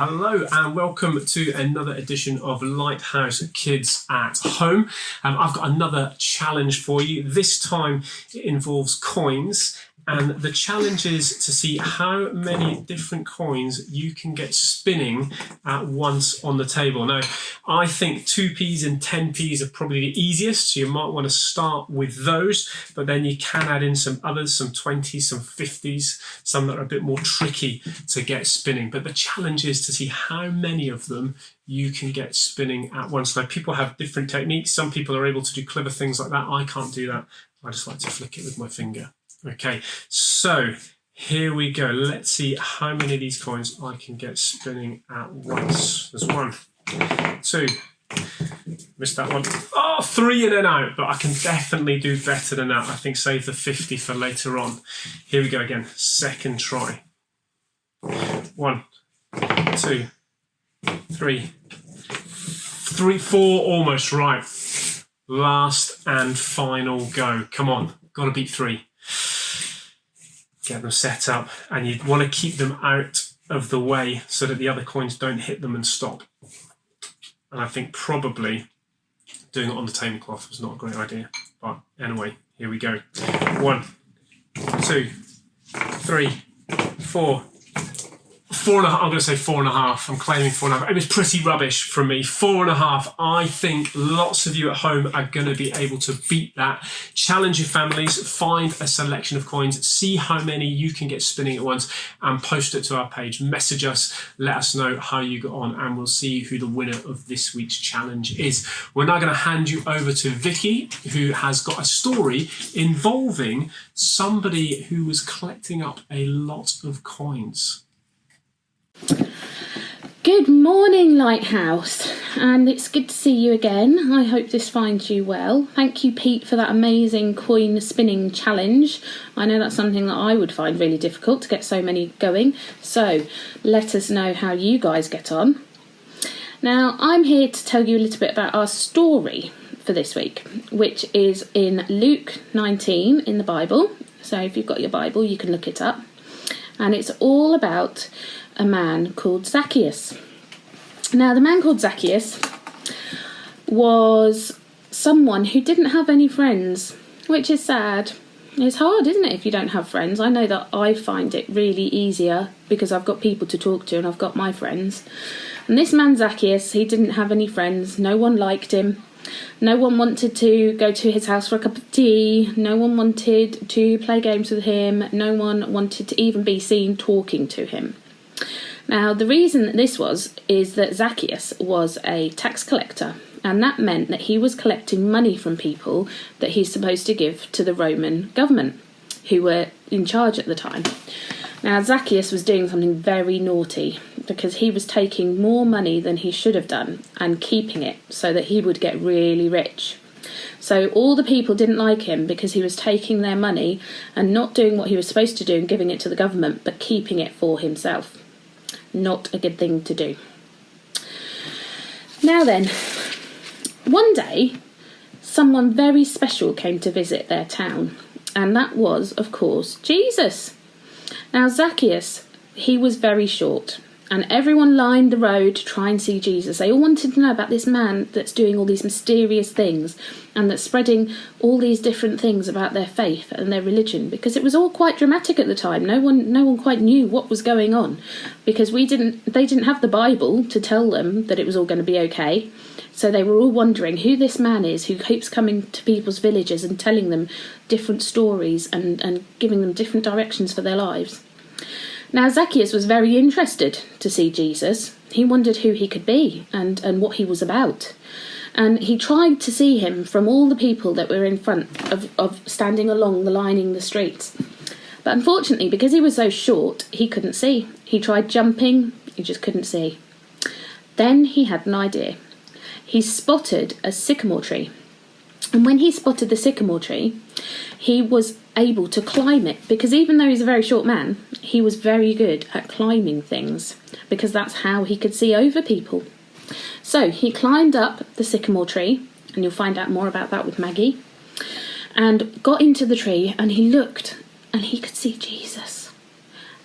Hello and welcome to another edition of Lighthouse Kids at Home. I've got another challenge for you. This time it involves coins, and the challenge is to see how many different coins you can get spinning at once on the table. Now, I think 2p's and 10p's are probably the easiest, so you might want to start with those, but then you can add in some others, some 20s, some 50s, some that are a bit more tricky to get spinning. But the challenge is to see how many of them you can get spinning at once. Now, people have different techniques. Some people are able to do clever things like that. I can't do that. I just like to flick it with my finger. Okay, so here we go. Let's see how many of these coins I can get spinning at once. There's 1, 2, missed that one. Oh, 3 in and out, but I can definitely do better than that. I think save the 50 for later on. Here we go again, second try. 1, 2, 3, 4, almost right. Last and final go. Come on, gotta beat 3. Get them set up, and you want to keep them out of the way so that the other coins don't hit them and stop. And I think probably doing it on the tablecloth was not a great idea. But anyway, here we go. 1, 2, 3, 4. 4.5. I'm going to say 4.5. I'm claiming 4.5. It was pretty rubbish from me. 4.5. I think lots of you at home are going to be able to beat that. Challenge your families. Find a selection of coins. See how many you can get spinning at once and post it to our page. Message us. Let us know how you got on, and we'll see who the winner of this week's challenge is. We're now going to hand you over to Vicky, who has got a story involving somebody who was collecting up a lot of coins. Good morning, Lighthouse, and it's good to see you again. I hope this finds you well. Thank you, Pete, for that amazing coin spinning challenge. I know that's something that I would find really difficult to get so many going, so let us know how you guys get on. Now, I'm here to tell you a little bit about our story for this week, which is in Luke 19 in the Bible. So if you've got your Bible, you can look it up. And it's all about a man called Zacchaeus. Now, the man called Zacchaeus was someone who didn't have any friends, which is sad. It's hard, isn't it, if you don't have friends? I know that I find it really easier because I've got people to talk to and I've got my friends. And this man Zacchaeus, he didn't have any friends. No one liked him. No one wanted to go to his house for a cup of tea. No one wanted to play games with him. No one wanted to even be seen talking to him. Now, the reason that this is that Zacchaeus was a tax collector, and that meant that he was collecting money from people that he's supposed to give to the Roman government, who were in charge at the time. Now, Zacchaeus was doing something very naughty because he was taking more money than he should have done and keeping it so that he would get really rich. So all the people didn't like him because he was taking their money and not doing what he was supposed to do and giving it to the government, but keeping it for himself. Not a good thing to do. Now then, one day, someone very special came to visit their town, and that was, of course, Jesus. Now, Zacchaeus, he was very short, and everyone lined the road to try and see Jesus. They all wanted to know about this man that's doing all these mysterious things and that's spreading all these different things about their faith and their religion, because it was all quite dramatic at the time. No one quite knew what was going on because they didn't have the Bible to tell them that it was all going to be okay. So they were all wondering who this man is who keeps coming to people's villages and telling them different stories and giving them different directions for their lives. Now, Zacchaeus was very interested to see Jesus. He wondered who he could be and what he was about. And he tried to see him from all the people that were in front of standing along lining the streets. But unfortunately, because he was so short, he couldn't see. He tried jumping, he just couldn't see. Then he had an idea. He spotted a sycamore tree. And when he spotted the sycamore tree, he was able to climb it, because even though he's a very short man, he was very good at climbing things, because that's how he could see over people. So he climbed up the sycamore tree, and you'll find out more about that with Maggie, and got into the tree, and he looked, and he could see Jesus.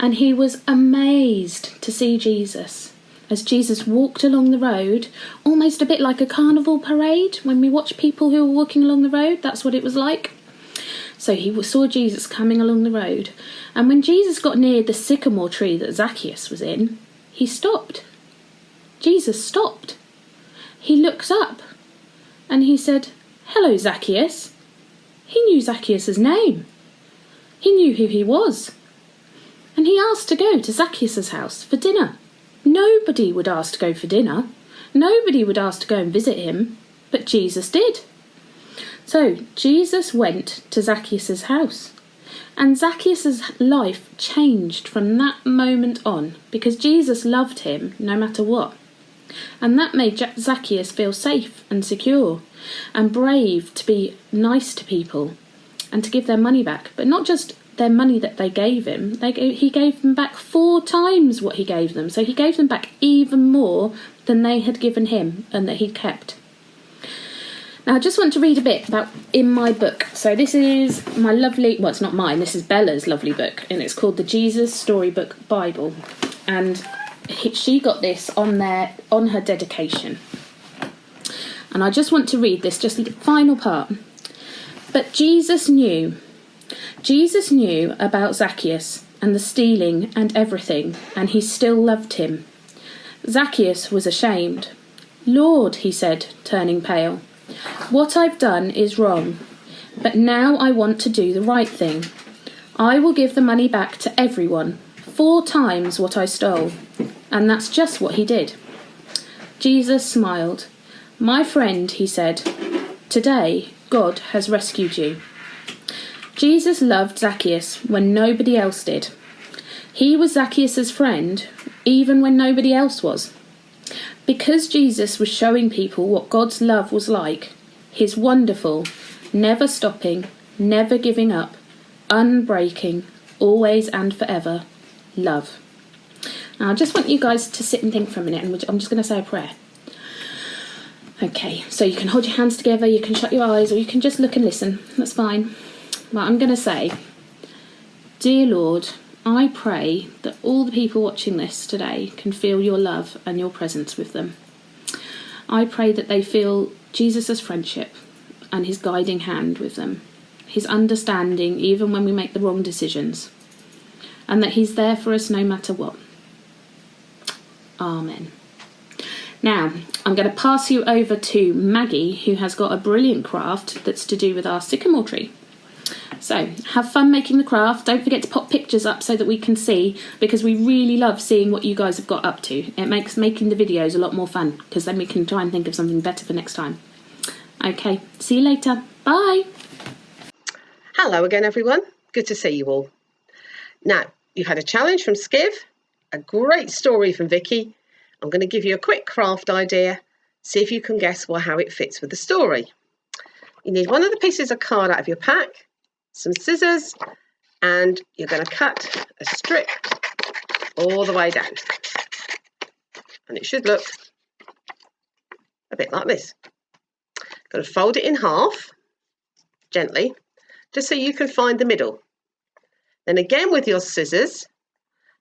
And he was amazed to see Jesus. as Jesus walked along the road, almost a bit like a carnival parade. When we watch people who are walking along the road, that's what it was like. So he saw Jesus coming along the road, and when Jesus got near the sycamore tree that Zacchaeus was in, he stopped. Jesus stopped. He looked up and he said, "Hello, Zacchaeus." He knew Zacchaeus' name. He knew who he was. And he asked to go to Zacchaeus' house for dinner. Nobody would ask to go for dinner. Nobody would ask to go and visit him, but Jesus did. So Jesus went to Zacchaeus' house, and Zacchaeus' life changed from that moment on because Jesus loved him no matter what. And that made Zacchaeus feel safe and secure and brave to be nice to people and to give their money back, but not just their money that they gave him. He gave them back 4 times what he gave them. So he gave them back even more than they had given him and that he'd kept. Now, I just want to read a bit about in my book. So this is my lovely, well, it's not mine, this is Bella's lovely book, and it's called the Jesus Storybook Bible. And she got this on her dedication. And I just want to read this, just the final part. But Jesus knew about Zacchaeus and the stealing and everything, and he still loved him. Zacchaeus was ashamed. "Lord," he said, turning pale, "what I've done is wrong, but now I want to do the right thing. I will give the money back to everyone, 4 times what I stole." And that's just what he did. Jesus smiled. "My friend," he said, "today God has rescued you." Jesus loved Zacchaeus when nobody else did. He was Zacchaeus' friend even when nobody else was. Because Jesus was showing people what God's love was like, his wonderful, never stopping, never giving up, unbreaking, always and forever love. Now I just want you guys to sit and think for a minute, and I'm just going to say a prayer. Okay, so you can hold your hands together, you can shut your eyes, or you can just look and listen. That's fine. Well, I'm going to say, "Dear Lord, I pray that all the people watching this today can feel your love and your presence with them. I pray that they feel Jesus' friendship and his guiding hand with them, his understanding even when we make the wrong decisions, and that he's there for us no matter what. Amen." Now, I'm going to pass you over to Maggie, who has got a brilliant craft that's to do with our sycamore tree. So, have fun making the craft. Don't forget to pop pictures up so that we can see, because we really love seeing what you guys have got up to. It makes making the videos a lot more fun, because then we can try and think of something better for next time. Okay, see you later. Bye. Hello again, everyone. Good to see you all. Now, you've had a challenge from Skiv, a great story from Vicky. I'm going to give you a quick craft idea. See if you can guess how it fits with the story. You need one of the pieces of card out of your pack, some scissors, and you're going to cut a strip all the way down. And it should look a bit like this. Going to fold it in half, gently, just so you can find the middle. Then again with your scissors,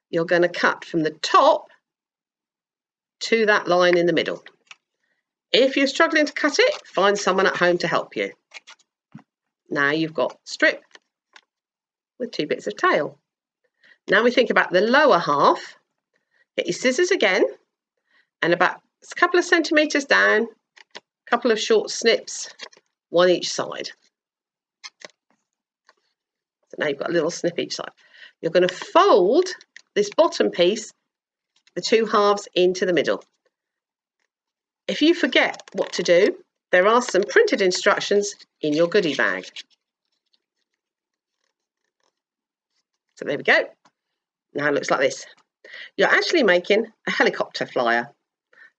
you're going to cut from the top to that line in the middle. If you're struggling to cut it, find someone at home to help you. Now you've got strip with 2 bits of tail. Now we think about the lower half. Get your scissors again, and about a couple of centimetres down, a couple of short snips, one each side. So now you've got a little snip each side. You're going to fold this bottom piece, the 2 halves, into the middle. If you forget what to do, there are some printed instructions in your goodie bag. So there we go. Now it looks like this. You're actually making a helicopter flyer.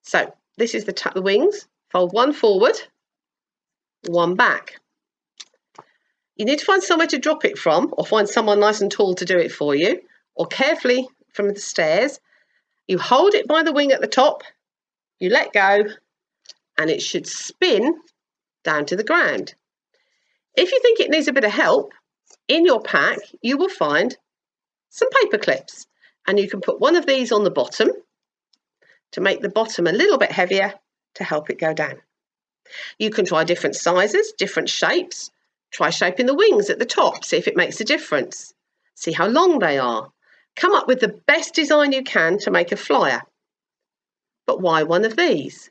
So this is the wings. Fold one forward, one back. You need to find somewhere to drop it from, or find someone nice and tall to do it for you, or carefully from the stairs. You hold it by the wing at the top, you let go, and it should spin down to the ground. If you think it needs a bit of help, in your pack you will find some paper clips, and you can put one of these on the bottom to make the bottom a little bit heavier to help it go down. You can try different sizes, different shapes. Try shaping the wings at the top, see if it makes a difference. See how long they are. Come up with the best design you can to make a flyer. But why one of these?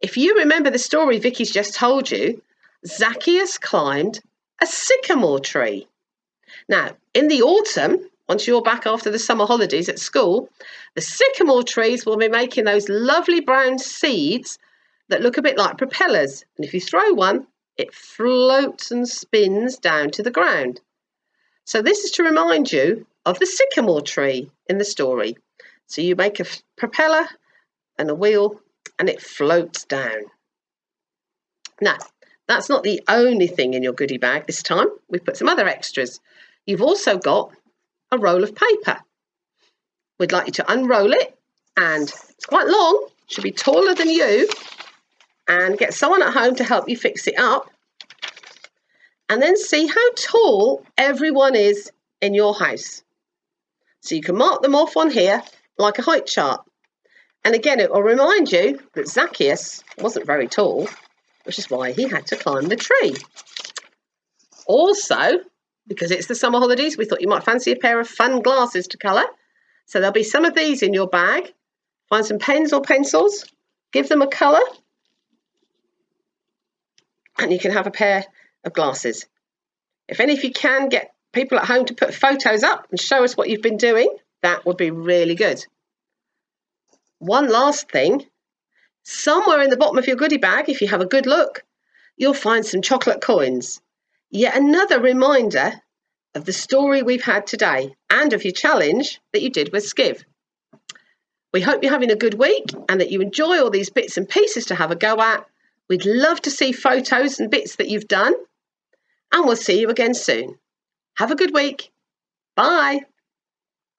If you remember the story Vicky's just told you, Zacchaeus climbed a sycamore tree. Now, in the autumn, once you're back after the summer holidays at school, the sycamore trees will be making those lovely brown seeds that look a bit like propellers. And if you throw one, it floats and spins down to the ground. So this is to remind you of the sycamore tree in the story. So you make a propeller and a wheel and it floats down. Now, that's not the only thing in your goodie bag this time. We've put some other extras. You've also got a roll of paper. We'd like you to unroll it, and it's quite long, should be taller than you, and get someone at home to help you fix it up. And then see how tall everyone is in your house. So you can mark them off on here like a height chart. And again, it will remind you that Zacchaeus wasn't very tall, which is why he had to climb the tree. Also, because it's the summer holidays, we thought you might fancy a pair of fun glasses to colour. So there'll be some of these in your bag. Find some pens or pencils, give them a colour, and you can have a pair of glasses. If any of you can get people at home to put photos up and show us what you've been doing, that would be really good. One last thing, somewhere in the bottom of your goodie bag, if you have a good look, you'll find some chocolate coins. Yet another reminder of the story we've had today and of your challenge that you did with Skiv. We hope you're having a good week and that you enjoy all these bits and pieces to have a go at. We'd love to see photos and bits that you've done, and we'll see you again soon. Have a good week. Bye.